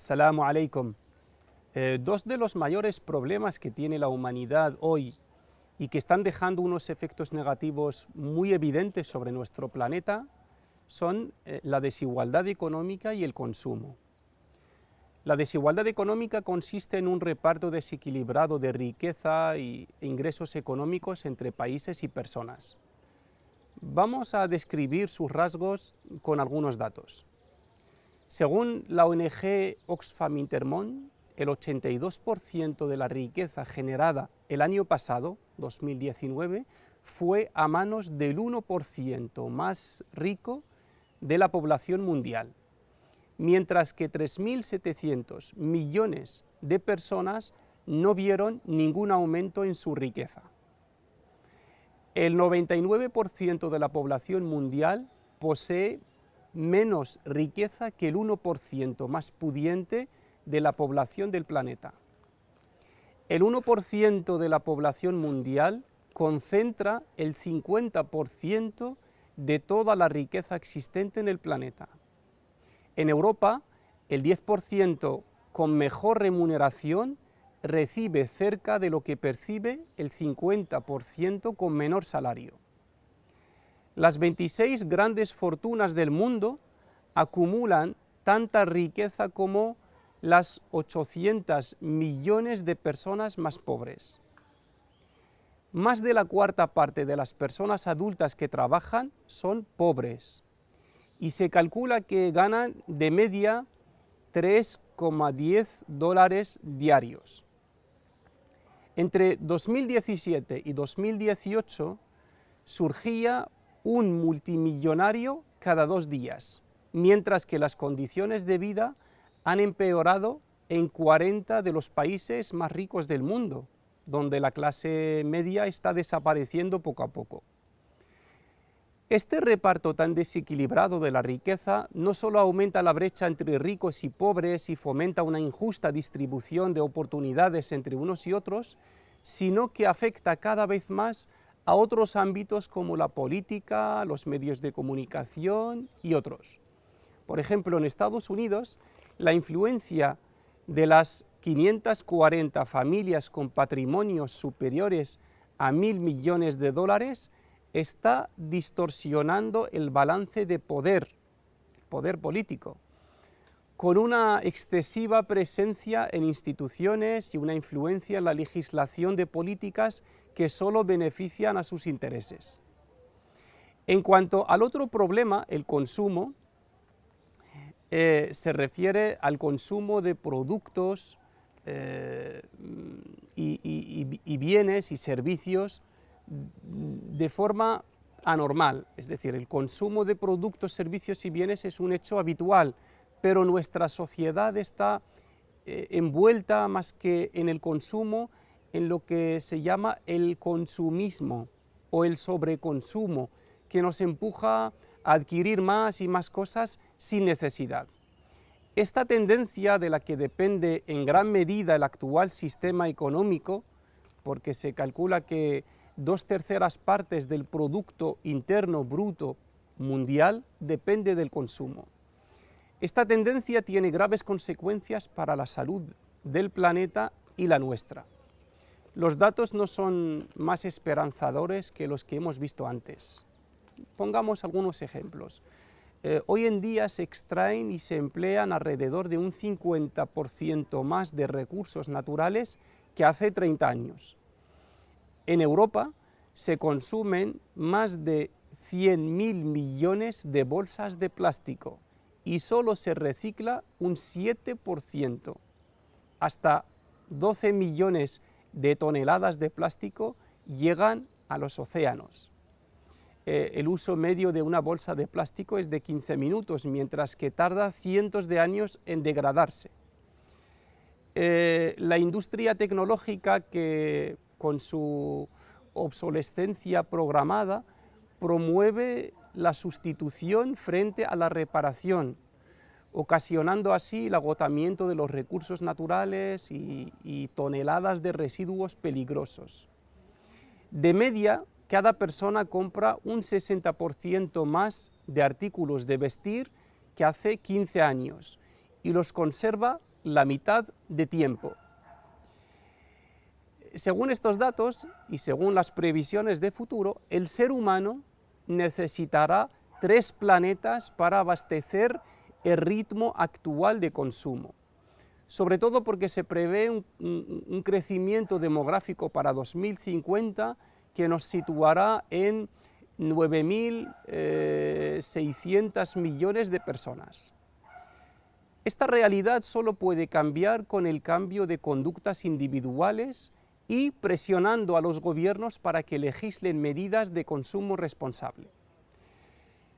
Assalamu alaikum. Dos de los mayores problemas que tiene la humanidad hoy y que están dejando unos efectos negativos muy evidentes sobre nuestro planeta son la desigualdad económica y el consumo. La desigualdad económica consiste en un reparto desequilibrado de riqueza e ingresos económicos entre países y personas. Vamos a describir sus rasgos con algunos datos. Según la ONG Oxfam Intermón, el 82% de la riqueza generada el año pasado, 2019, fue a manos del 1% más rico de la población mundial, mientras que 3.700 millones de personas no vieron ningún aumento en su riqueza. El 99% de la población mundial posee menos riqueza que el 1% más pudiente de la población del planeta. El 1% de la población mundial concentra el 50% de toda la riqueza existente en el planeta. En Europa, el 10% con mejor remuneración recibe cerca de lo que percibe el 50% con menor salario. Las 26 grandes fortunas del mundo acumulan tanta riqueza como las 800 millones de personas más pobres. Más de la cuarta parte de las personas adultas que trabajan son pobres y se calcula que ganan de media $3,10 diarios. Entre 2017 y 2018 surgía un multimillonario cada 2 días, mientras que las condiciones de vida han empeorado en 40 de los países más ricos del mundo, donde la clase media está desapareciendo poco a poco. Este reparto tan desequilibrado de la riqueza no solo aumenta la brecha entre ricos y pobres y fomenta una injusta distribución de oportunidades entre unos y otros, sino que afecta cada vez más a otros ámbitos como la política, los medios de comunicación y otros. Por ejemplo, en Estados Unidos, la influencia de las 540 familias con patrimonios superiores a $1.000 millones está distorsionando el balance de poder político, con una excesiva presencia en instituciones y una influencia en la legislación de políticas que solo benefician a sus intereses. En cuanto al otro problema, el consumo, se refiere al consumo de productos y bienes y servicios de forma anormal, es decir, el consumo de productos, servicios y bienes es un hecho habitual, pero nuestra sociedad está envuelta más que en el consumo en lo que se llama el consumismo o el sobreconsumo, que nos empuja a adquirir más y más cosas sin necesidad. Esta tendencia, de la que depende en gran medida el actual sistema económico, porque se calcula que 2/3 partes del Producto Interno Bruto mundial depende del consumo. Esta tendencia tiene graves consecuencias para la salud del planeta y la nuestra. Los datos no son más esperanzadores que los que hemos visto antes. Pongamos algunos ejemplos. Hoy en día se extraen y se emplean alrededor de un 50% más de recursos naturales que hace 30 años. En Europa se consumen más de 100.000 millones de bolsas de plástico y solo se recicla un 7%. Hasta 12 millones de toneladas de plástico llegan a los océanos. El uso medio de una bolsa de plástico es de 15 minutos, mientras que tarda cientos de años en degradarse. La industria tecnológica, que con su obsolescencia programada promueve la sustitución frente a la reparación, ocasionando así el agotamiento de los recursos naturales y toneladas de residuos peligrosos. De media, cada persona compra un 60% más de artículos de vestir que hace 15 años y los conserva la mitad de tiempo. Según estos datos y según las previsiones de futuro, el ser humano necesitará 3 planetas para abastecer el ritmo actual de consumo, sobre todo porque se prevé un crecimiento demográfico para 2050 que nos situará en 9.600 millones de personas. Esta realidad solo puede cambiar con el cambio de conductas individuales y presionando a los gobiernos para que legislen medidas de consumo responsable.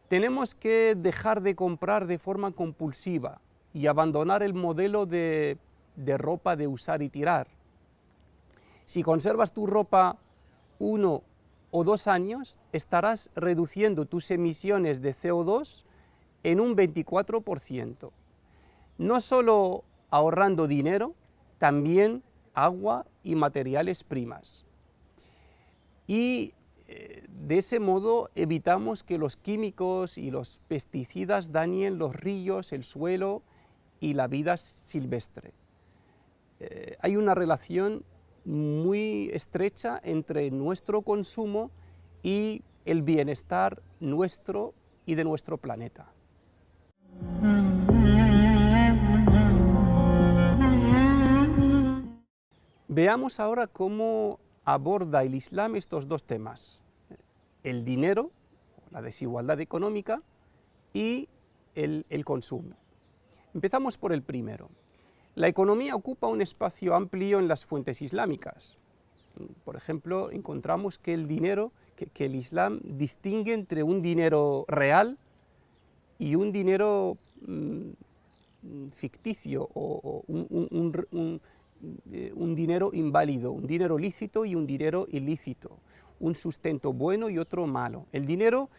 Tenemos que dejar de comprar de forma compulsiva y abandonar el modelo de ropa de usar y tirar. Si conservas tu ropa 1 o 2 años, estarás reduciendo tus emisiones de CO2 en un 24%. No solo ahorrando dinero, también agua y materiales primas. Y de ese modo evitamos que los químicos y los pesticidas dañen los ríos, el suelo y la vida silvestre. Hay una relación muy estrecha entre nuestro consumo y el bienestar nuestro y de nuestro planeta. Veamos ahora cómo aborda el Islam estos 2 temas: el dinero, la desigualdad económica y el consumo. Empezamos por el primero. La economía ocupa un espacio amplio en las fuentes islámicas. Por ejemplo, encontramos que el dinero, que el Islam distingue entre un dinero real y un dinero ficticio o un dinero inválido, un dinero lícito y un dinero ilícito, un sustento bueno y otro malo. El dinero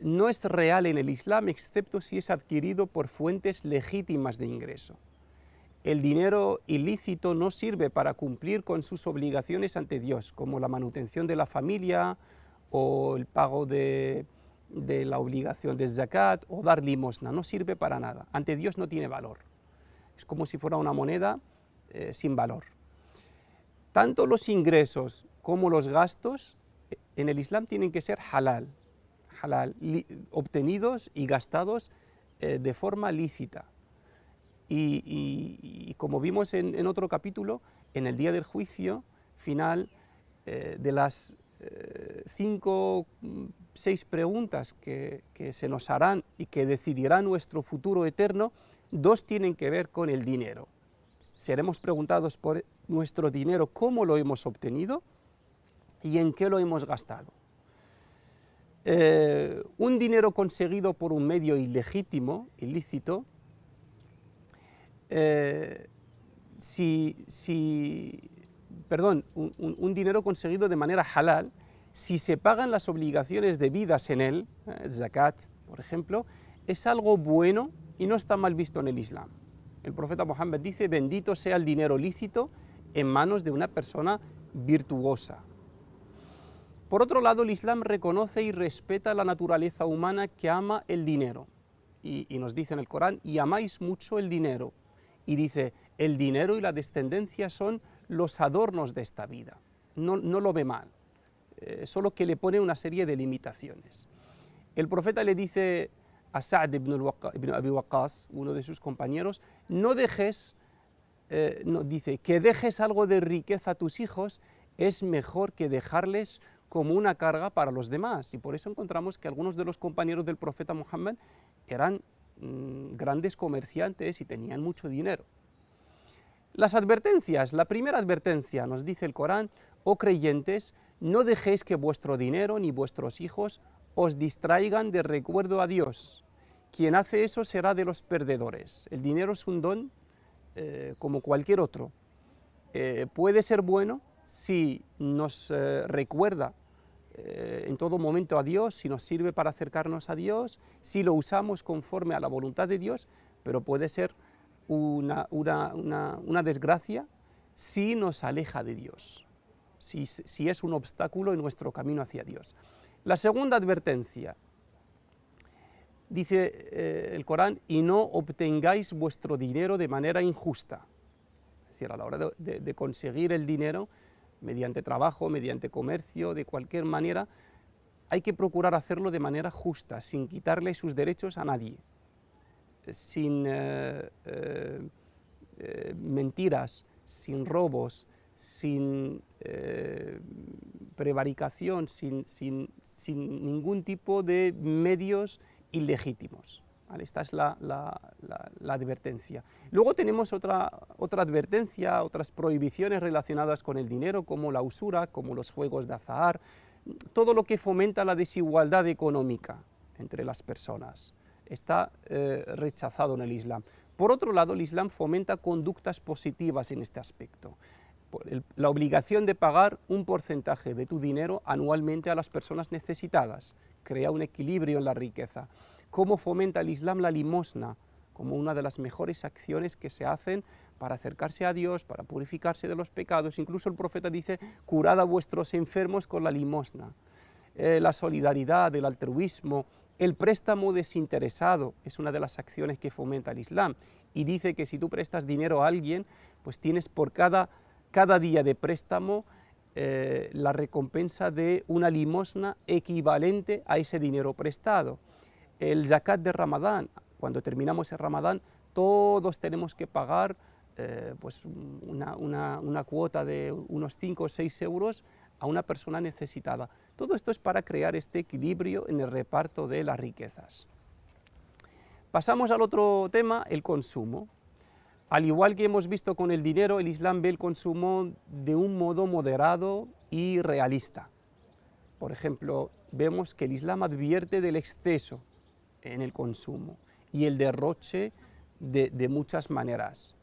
no es real en el Islam excepto si es adquirido por fuentes legítimas de ingreso. El dinero ilícito no sirve para cumplir con sus obligaciones ante Dios, como la manutención de la familia o el pago de la obligación de zakat o dar limosna, no sirve para nada. Ante Dios no tiene valor. Es como si fuera una moneda sin valor. Tanto los ingresos como los gastos en el Islam tienen que ser halal, obtenidos y gastados de forma lícita. Y como vimos en otro capítulo, en el día del juicio final, de las 5 o 6 preguntas que se nos harán y que decidirán nuestro futuro eterno, 2 tienen que ver con el dinero. Seremos preguntados por nuestro dinero, cómo lo hemos obtenido y en qué lo hemos gastado. Un dinero conseguido por un medio ilegítimo, ilícito, un dinero conseguido de manera halal, si se pagan las obligaciones debidas en él, zakat, por ejemplo, es algo bueno y no está mal visto en el Islam. El profeta Mohammed dice: bendito sea el dinero lícito en manos de una persona virtuosa. Por otro lado, el Islam reconoce y respeta la naturaleza humana que ama el dinero. Y nos dice en el Corán: y amáis mucho el dinero. Y dice: el dinero y la descendencia son los adornos de esta vida. No lo ve mal, solo que le pone una serie de limitaciones. El profeta le dice a Sa'd ibn Abi Waqqas, uno de sus compañeros: dice que dejes algo de riqueza a tus hijos es mejor que dejarles como una carga para los demás. Y por eso encontramos que algunos de los compañeros del profeta Muhammad eran grandes comerciantes y tenían mucho dinero. Las advertencias. La primera advertencia nos dice el Corán: oh creyentes, no dejéis que vuestro dinero ni vuestros hijos os distraigan de recuerdo a Dios. Quien hace eso será de los perdedores. El dinero es un don como cualquier otro. Puede ser bueno si nos recuerda en todo momento a Dios, si nos sirve para acercarnos a Dios, si lo usamos conforme a la voluntad de Dios, pero puede ser una desgracia si nos aleja de Dios, si es un obstáculo en nuestro camino hacia Dios. La segunda advertencia: Dice el Corán, y no obtengáis vuestro dinero de manera injusta. Es decir, a la hora de conseguir el dinero, mediante trabajo, mediante comercio, de cualquier manera, hay que procurar hacerlo de manera justa, sin quitarle sus derechos a nadie, sin mentiras, sin robos, sin prevaricación, sin ningún tipo de medios ilegítimos. ¿Vale? Esta es la advertencia. Luego tenemos otra advertencia, otras prohibiciones relacionadas con el dinero, como la usura, como los juegos de azar, todo lo que fomenta la desigualdad económica entre las personas. Está rechazado en el Islam. Por otro lado, el Islam fomenta conductas positivas en este aspecto. La obligación de pagar un porcentaje de tu dinero anualmente a las personas necesitadas crea un equilibrio en la riqueza. ¿Cómo fomenta el Islam la limosna? Como una de las mejores acciones que se hacen para acercarse a Dios, para purificarse de los pecados. Incluso el profeta dice, curad a vuestros enfermos con la limosna. La solidaridad, el altruismo, el préstamo desinteresado es una de las acciones que fomenta el Islam. Y dice que si tú prestas dinero a alguien, pues tienes por cada día de préstamo la recompensa de una limosna equivalente a ese dinero prestado. El zakat de Ramadán, cuando terminamos el Ramadán, todos tenemos que pagar pues una cuota de unos 5 o 6 euros a una persona necesitada. Todo esto es para crear este equilibrio en el reparto de las riquezas. Pasamos al otro tema, el consumo. Al igual que hemos visto con el dinero, el Islam ve el consumo de un modo moderado y realista. Por ejemplo, vemos que el Islam advierte del exceso en el consumo y el derroche de muchas maneras.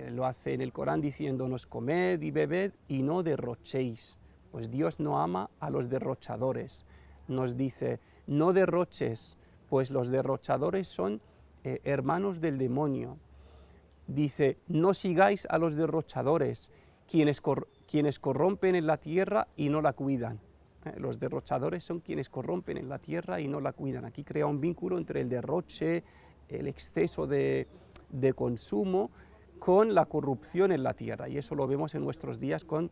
Lo hace en el Corán diciéndonos, comed y bebed y no derrochéis, pues Dios no ama a los derrochadores. Nos dice, no derroches, pues los derrochadores son hermanos del demonio. Dice, no sigáis a los derrochadores, quienes corrompen en la tierra y no la cuidan. Los derrochadores son quienes corrompen en la tierra y no la cuidan. Aquí crea un vínculo entre el derroche, el exceso de consumo, con la corrupción en la tierra, y eso lo vemos en nuestros días con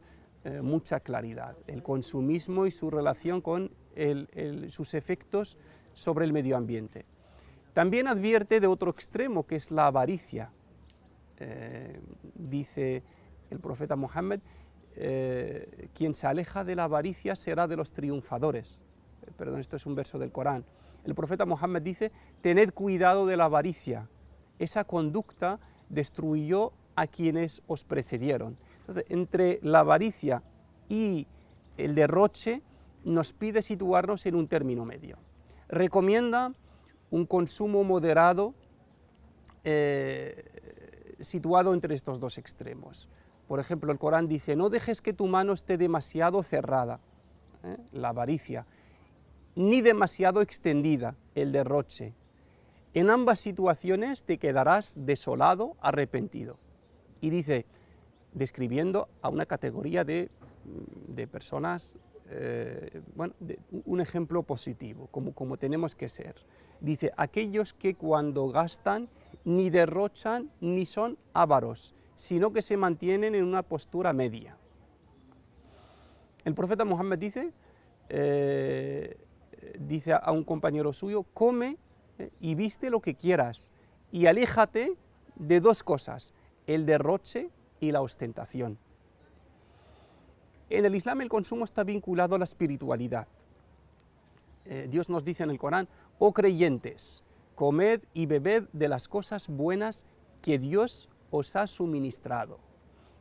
mucha claridad. El consumismo y su relación con sus efectos sobre el medio ambiente. También advierte de otro extremo, que es la avaricia. Dice el profeta Mohammed, quien se aleja de la avaricia será de los triunfadores. Perdón, esto es un verso del Corán. El profeta Mohammed dice, tened cuidado de la avaricia, esa conducta destruyó a quienes os precedieron. Entonces, entre la avaricia y el derroche nos pide situarnos en un término medio. Recomienda un consumo moderado situado entre estos dos extremos. Por ejemplo, el Corán dice, no dejes que tu mano esté demasiado cerrada, la avaricia, ni demasiado extendida, el derroche. En ambas situaciones te quedarás desolado, arrepentido. Y dice, describiendo a una categoría de personas, un ejemplo positivo, como tenemos que ser. Dice, aquellos que cuando gastan ni derrochan ni son ávaros, sino que se mantienen en una postura media. El profeta Mohammed dice a un compañero suyo, come y viste lo que quieras y aléjate de dos cosas, el derroche y la ostentación. En el Islam el consumo está vinculado a la espiritualidad. Dios nos dice en el Corán, oh creyentes, comed y bebed de las cosas buenas que Dios os ha suministrado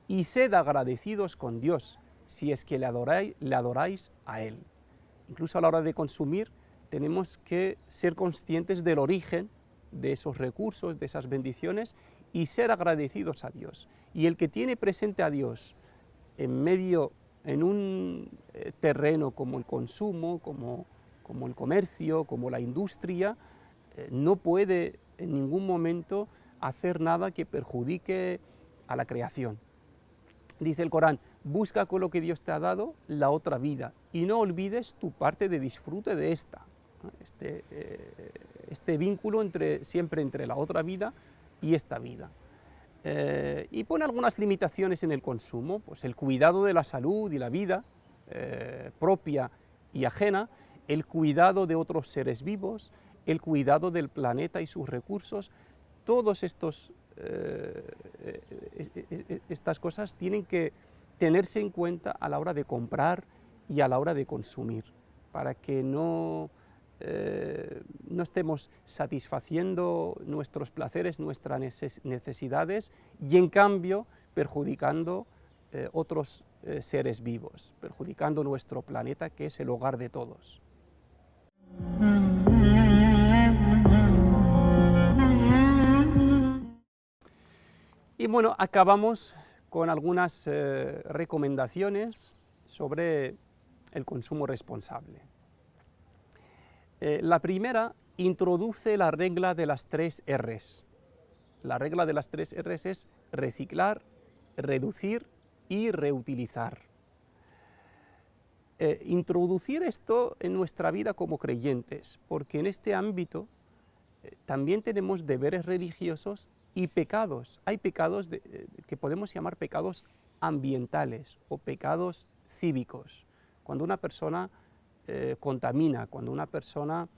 y sed agradecidos con Dios si es que le adoráis a Él. Incluso a la hora de consumir tenemos que ser conscientes del origen de esos recursos, de esas bendiciones y ser agradecidos a Dios. Y el que tiene presente a Dios en un terreno como el consumo, como el comercio, como la industria, no puede en ningún momento hacer nada que perjudique a la creación. Dice el Corán, busca con lo que Dios te ha dado la otra vida y no olvides tu parte de disfrute de esta. este vínculo siempre entre la otra vida y esta vida. Y pone algunas limitaciones en el consumo, pues el cuidado de la salud y la vida propia y ajena, el cuidado de otros seres vivos, el cuidado del planeta y sus recursos. Todos estas cosas tienen que tenerse en cuenta a la hora de comprar y a la hora de consumir, para que no estemos satisfaciendo nuestros placeres, nuestras necesidades y en cambio perjudicando otros seres vivos, perjudicando nuestro planeta, que es el hogar de todos. Y bueno, acabamos con algunas recomendaciones sobre el consumo responsable. La primera introduce la regla de las 3 Rs. La regla de las 3 Rs es reciclar, reducir y reutilizar. Introducir esto en nuestra vida como creyentes, porque en este ámbito también tenemos deberes religiosos y pecados. Hay pecados que podemos llamar pecados ambientales o pecados cívicos. Cuando una persona contamina, cuando una persona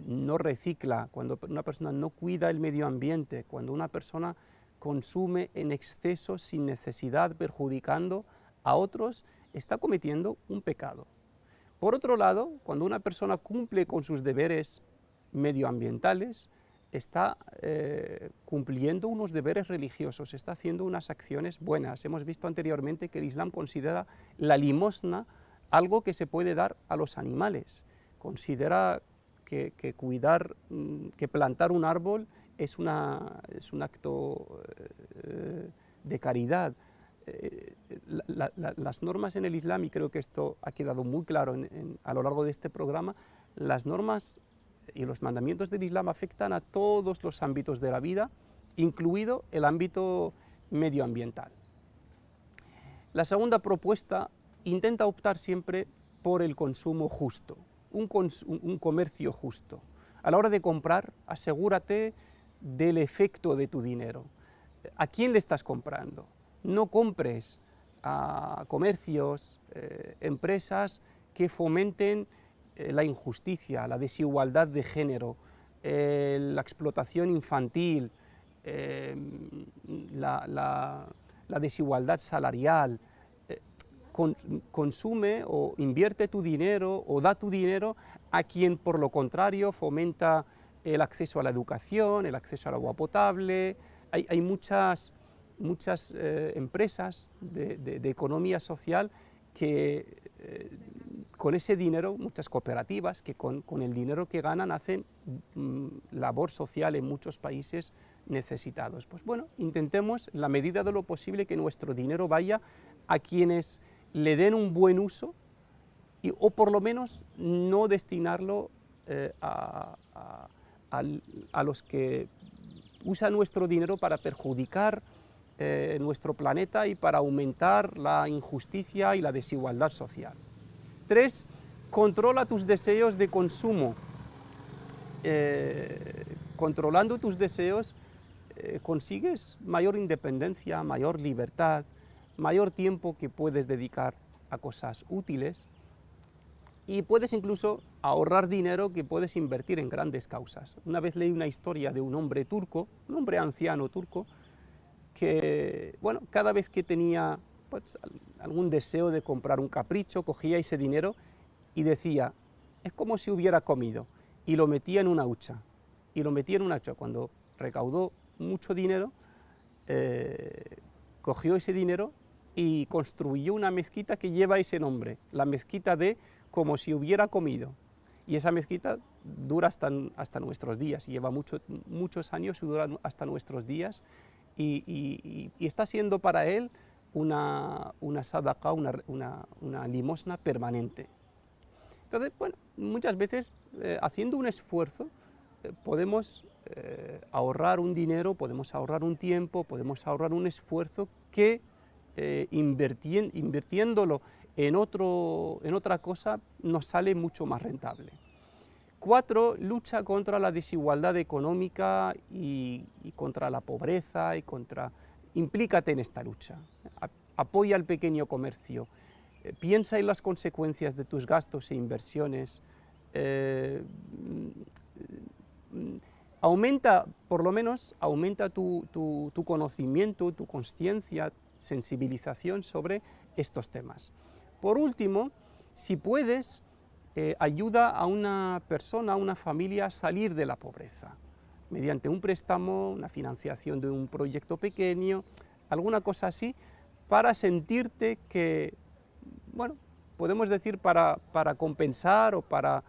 no recicla, cuando una persona no cuida el medio ambiente, cuando una persona consume en exceso sin necesidad, perjudicando a otros, está cometiendo un pecado. Por otro lado, cuando una persona cumple con sus deberes medioambientales, está cumpliendo unos deberes religiosos, está haciendo unas acciones buenas. Hemos visto anteriormente que el Islam considera la limosna algo que se puede dar a los animales. Considera que plantar un árbol es un acto de caridad. Las normas en el Islam, y creo que esto ha quedado muy claro a lo largo de este programa, las normas y los mandamientos del Islam afectan a todos los ámbitos de la vida, incluido el ámbito medioambiental. La segunda propuesta intenta optar siempre por el consumo justo, un comercio justo. A la hora de comprar, asegúrate del efecto de tu dinero. ¿A quién le estás comprando? No compres a comercios, empresas que fomenten la injusticia, la desigualdad de género, la explotación infantil, la desigualdad salarial. Consume o invierte tu dinero o da tu dinero a quien, por lo contrario, fomenta el acceso a la educación, el acceso al agua potable. Hay muchas empresas de economía social que con ese dinero, muchas cooperativas que con el dinero que ganan hacen labor social en muchos países necesitados. Pues bueno, intentemos, en la medida de lo posible, que nuestro dinero vaya a quienes le den un buen uso o por lo menos no destinarlo a los que usan nuestro dinero para perjudicar nuestro planeta y para aumentar la injusticia y la desigualdad social. 3. Controla tus deseos de consumo. Controlando tus deseos consigues mayor independencia, mayor libertad, mayor tiempo que puedes dedicar a cosas útiles y puedes incluso ahorrar dinero que puedes invertir en grandes causas. Una vez leí una historia de un hombre turco, un hombre anciano turco, que bueno, cada vez que tenía pues, algún deseo de comprar un capricho, cogía ese dinero y decía, es como si hubiera comido, y lo metía en una hucha. Cuando recaudó mucho dinero, cogió ese dinero y construyó una mezquita que lleva ese nombre, la mezquita de como si hubiera comido. Y esa mezquita dura hasta nuestros días, y lleva muchos años y dura hasta nuestros días, y está siendo para él una sadaqa, una limosna permanente. Entonces, bueno, muchas veces haciendo un esfuerzo podemos ahorrar un dinero, podemos ahorrar un tiempo, podemos ahorrar un esfuerzo que invirtiéndolo en otra cosa nos sale mucho más rentable. 4, lucha contra la desigualdad económica y contra la pobreza y implícate en esta lucha, apoya al pequeño comercio, piensa en las consecuencias de tus gastos e inversiones, por lo menos aumenta tu conocimiento, tu consciencia, sensibilización sobre estos temas. Por último, si puedes, ayuda a una persona, a una familia a salir de la pobreza, mediante un préstamo, una financiación de un proyecto pequeño, alguna cosa así, para sentirte que, bueno, podemos decir para compensar o por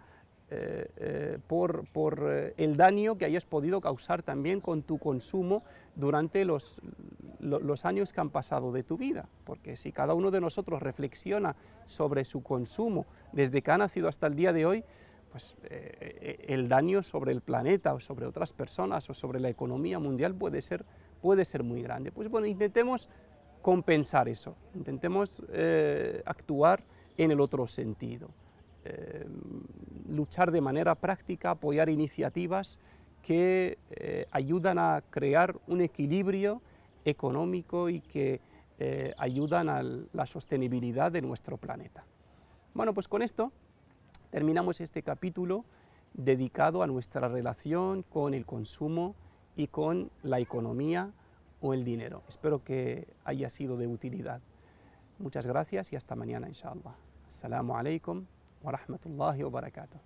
el daño que hayas podido causar también con tu consumo durante los años que han pasado de tu vida, porque si cada uno de nosotros reflexiona sobre su consumo desde que ha nacido hasta el día de hoy, pues el daño sobre el planeta o sobre otras personas o sobre la economía mundial puede ser muy grande. Pues bueno, intentemos compensar eso, intentemos actuar en el otro sentido, luchar de manera práctica, apoyar iniciativas que ayudan a crear un equilibrio económico y que ayudan a la sostenibilidad de nuestro planeta. Bueno, pues con esto terminamos este capítulo dedicado a nuestra relación con el consumo y con la economía o el dinero. Espero que haya sido de utilidad. Muchas gracias y hasta mañana, inshallah. Assalamu alaikum wa rahmatullahi wa barakatuh.